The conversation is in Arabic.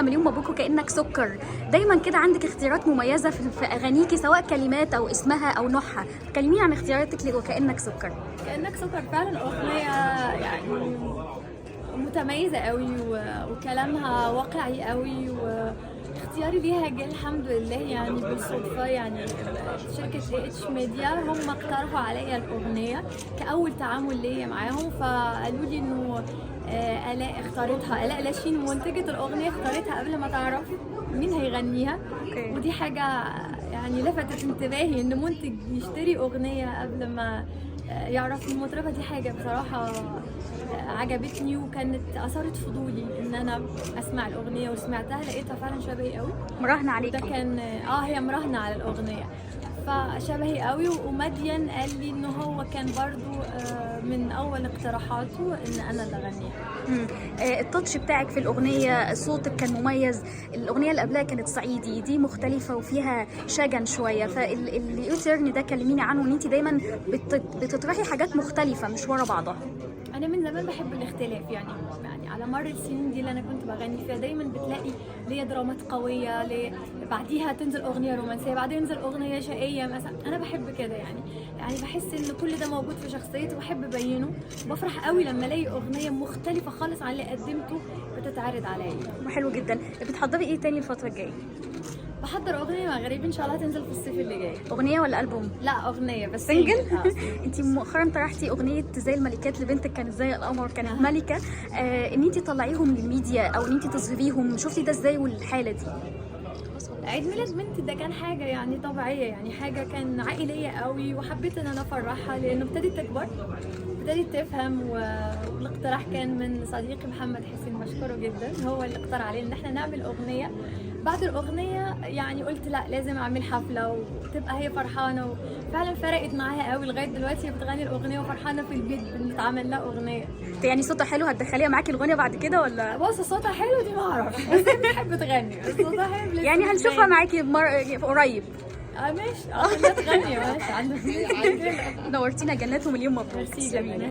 مليون مبروك وكأنك سكر. دايما كده عندك اختيارات مميزة في أغانيكي، سواء كلمات أو اسمها أو نوعها. كلميني عن اختياراتك وكأنك سكر. كأنك سكر فعلا أغنية يعني متميزة قوي وكلامها واقعي قوي، واختياري ليها جه الحمد لله يعني بالصدفة. يعني شركة اتش ميديا هم اقترحوا عليا الأغنية كأول تعامل ليا معاهم، فقالوا لي إنه آلاء اختارتها، آلاء لاشين منتجة الأغنية اختارتها قبل ما تعرف مين هيغنيها. ودي حاجة يعني لفتت انتباهي، إن منتج يشتري أغنية قبل ما يعرف المطربة. دي حاجة بصراحة عجبتني وكانت أثارت فضولي إن أنا أسمع الأغنية، وسمعتها لقيتها فعلا شبهي قوي. مراهنة عليكي. ده كان هي مراهنة على الأغنية، فشبهي قوي. ومدين قال لي إنه هو كان برضو من أول اقتراحاته إن أنا اللي أغنيها. التاتش بتاعك في الأغنية، صوتك كان مميز. الأغنية اللي قبلها كانت صعيدي، دي مختلفة وفيها شجن شوية. فاليوتيرن ده كلميني عنه، إن أنت دايما بتطرحي حاجات مختلفة مش ورا بعضها. أنا من زمان بحب الاختلاف، يعني على مر السنين دي اللي أنا كنت بغني فيها دايما بتلاقي ليا درامات قوية، بعديها تنزل أغنية رومانسية، بعدين ينزل أغنية شقية مثلا. أنا بحب كده يعني بحس إن كل ده موجود في شخصيتي وبحب أبينه. بفرح قوي لما ألاقي أغنية مختلفة خالص عن اللي قدمته بتتعرض عليا. حلو جدا. بتحضري إيه تاني الفترة الجاية؟ بحضر أغنية مغربي إن شاء الله هتنزل في الصيف اللي جاي. أغنية ولا ألبوم؟ لا أغنية بس. سنجل؟ انت مؤخرا طرحتي أغنية زي الملكات لبنتك، كانت زي القمر، كانت ملكة. ان انت تطلعيهم للميديا او ان انت تظهريهم، شفتي ده ازاي والحالة دي؟ عيد ميلاد بنتي ده كان حاجة يعني طبيعية، يعني حاجة كان عائلية قوي، وحبيت ان انا افرحها لانه ابتدت تكبر، ابتدت تفهم. والاقتراح كان من صديقي محمد حسين، مشكوره جدا، هو اللي اقترح علينا ان احنا نعمل اغنية. بعد الاغنية يعني قلت لا لازم اعمل حفلة وتبقى هي فرحانة، وفعلا فرقت معاها قوي. لغاية دلوقتي هي بتغني الاغنية وفرحانة في البيت بنتعمل لها اغنية. يعني صوتها حلو، هتدخليها معاكي الغنية بعد كده ولا؟ بص صوتها حلو دي ما اعرفش، بس هي بتحب تغني، بس صوتها حلو يعني هنشوفها معاكي قريب. ماشي، خليها تغني ماشي. عندك نورتينا جنات ومليون مبروك. ميرسي جميل.